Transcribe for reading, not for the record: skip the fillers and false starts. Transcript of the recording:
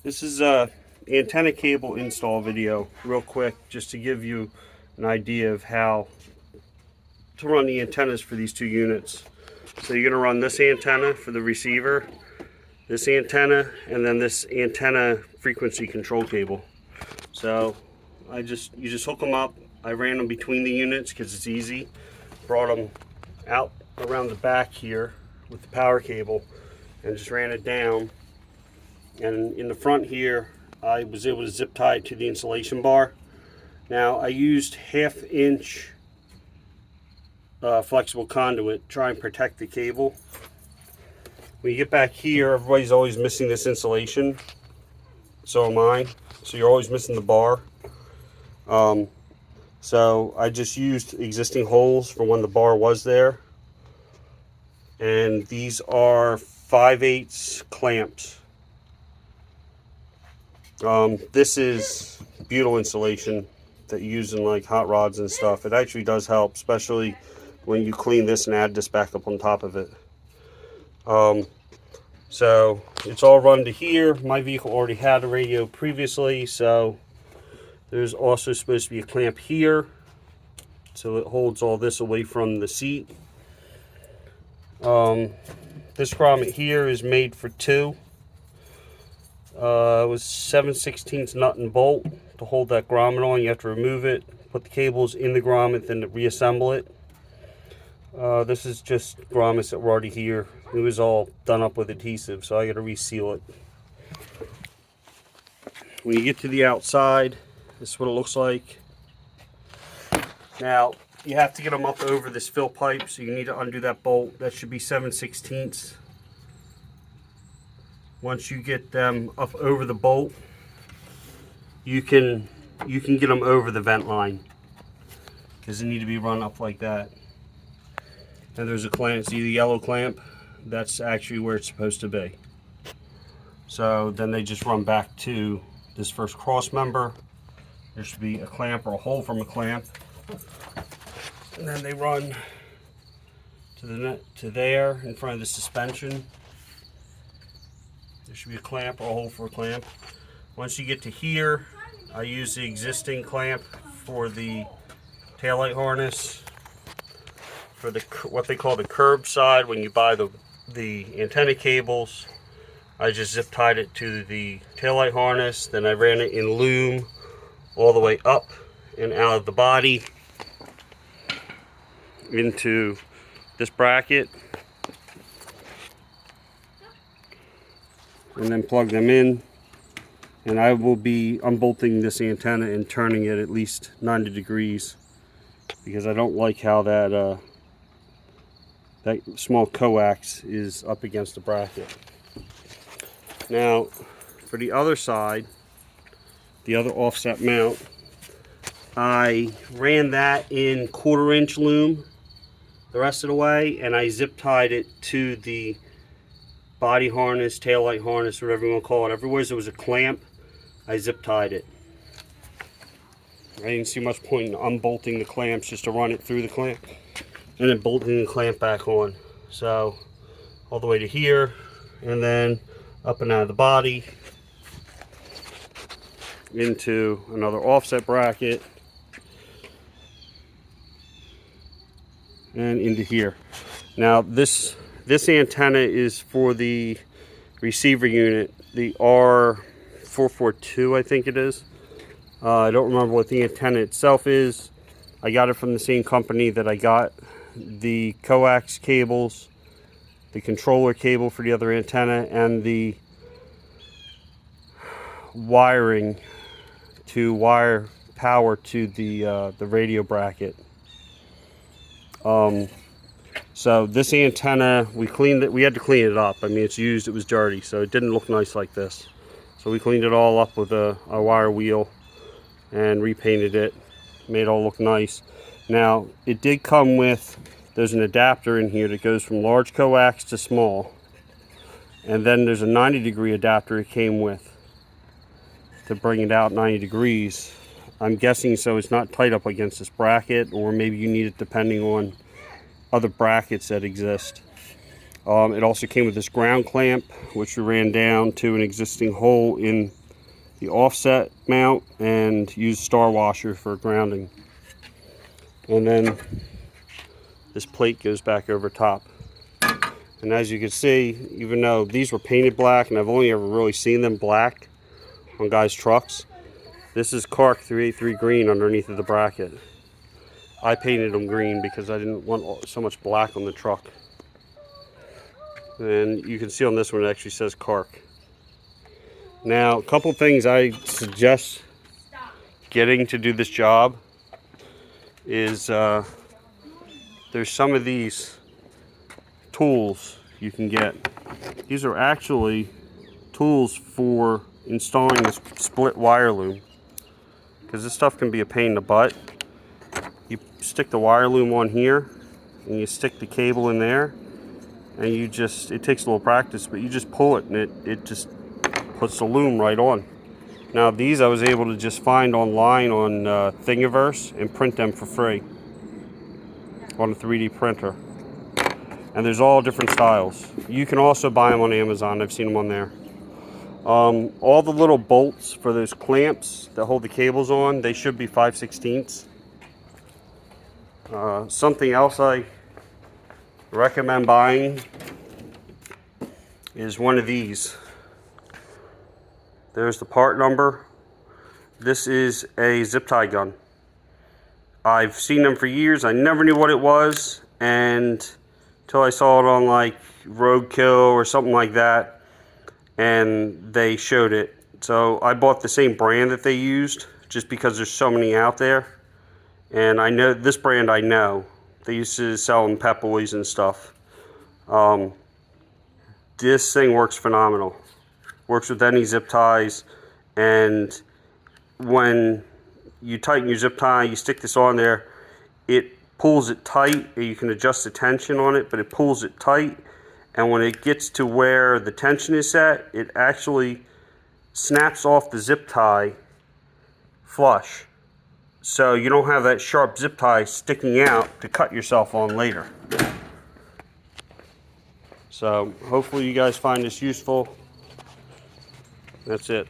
This is a antenna cable install video real quick, just to give you an idea of how to run the antennas for these two units. So you're going to run this antenna for the receiver, this antenna, and then this antenna frequency control cable. So you just hook them up. I ran them between the units because it's easy. Brought them out around the back here with the power cable and just ran it down. And in the front here, I was able to zip tie it to the insulation bar. Now I used 1/2 inch flexible conduit to try and protect the cable. When you get back here, everybody's always missing this insulation. So am I. So you're always missing the bar. So I just used existing holes for when the bar was there. And these are 5/8 clamps. This is butyl insulation that you use in like hot rods and stuff. It actually does help, especially when you clean this and add this back up on top of it. So it's all run to here. My vehicle already had a radio previously, so there's also supposed to be a clamp here, so it holds all this away from the seat. This grommet here is made for 2. It was 7/16 nut and bolt to hold that grommet on. You have to remove it, put the cables in the grommet, then reassemble it. This is just grommets that were already here. It was all done up with adhesive, so I got to reseal it. When you get to the outside, this is what it looks like. Now, you have to get them up over this fill pipe, so you need to undo that bolt. That should be 7/16. Once you get them up over the bolt, you can get them over the vent line, because they need to be run up like that. And there's a clamp, see the yellow clamp? That's actually where it's supposed to be. So then they just run back to this first cross member. There should be a clamp or a hole from a clamp. And then they run to there in front of the suspension. There should be a clamp or a hole for a clamp. Once you get to here, I use the existing clamp for the taillight harness. For the what they call the curb side, when you buy the antenna cables, I just zip tied it to the taillight harness. Then I ran it in loom all the way up and out of the body into this bracket, and then plug them in. And I will be unbolting this antenna and turning it at least 90 degrees, because I don't like how that small coax is up against the bracket. Now, for the other side, the other offset mount, I ran that in 1/4 inch loom the rest of the way, and I zip tied it to the body harness, taillight harness, whatever you want to call it. Everywhere there was a clamp, I zip tied it. I didn't see much point in unbolting the clamps just to run it through the clamp and then bolting the clamp back on. So all the way to here, and then up and out of the body into another offset bracket and into here. Now this antenna is for the receiver unit, the R442, I think it is. I don't remember what the antenna itself is. I got it from the same company that I got the coax cables, the controller cable for the other antenna, and the wiring to wire power to the radio bracket. So this antenna, we cleaned it. We had to clean it up. I mean, it's used, it was dirty, so it didn't look nice like this. So we cleaned it all up with a wire wheel and repainted it, made it all look nice. Now, it did come with, there's an adapter in here that goes from large coax to small. And then there's a 90-degree adapter it came with to bring it out 90 degrees. I'm guessing so it's not tight up against this bracket, or maybe you need it depending on other brackets that exist. It also came with this ground clamp, which we ran down to an existing hole in the offset mount and used star washer for grounding. And then this plate goes back over top. And as you can see, even though these were painted black, and I've only ever really seen them black on guys' trucks, this is Kark 383 green underneath of the bracket. I painted them green because I didn't want so much black on the truck. And you can see on this one it actually says Kark. Now, a couple things I suggest getting to do this job is there's some of these tools you can get. These are actually tools for installing this split wire loom, because this stuff can be a pain in the butt. You stick the wire loom on here and you stick the cable in there, and it takes a little practice, but you just pull it and it just puts the loom right on. Now these I was able to just find online on Thingiverse and print them for free on a 3D printer. And there's all different styles. You can also buy them on Amazon. I've seen them on there. All the little bolts for those clamps that hold the cables on, they should be 5/16. Something else I recommend buying is one of these. There's the part number. This is a zip tie gun. I've seen them for years. I never knew what it was, and until I saw it on like Roadkill or something like that, and they showed it. So I bought the same brand that they used just because there's so many out there. And I know this brand, I know. They used to sell in Pep Boys and stuff. This thing works phenomenal. Works with any zip ties, and when you tighten your zip tie, you stick this on there, it pulls it tight. You can adjust the tension on it, but it pulls it tight, and when it gets to where the tension is set, it actually snaps off the zip tie flush, so you don't have that sharp zip tie sticking out to cut yourself on later. So hopefully you guys find this useful. That's it.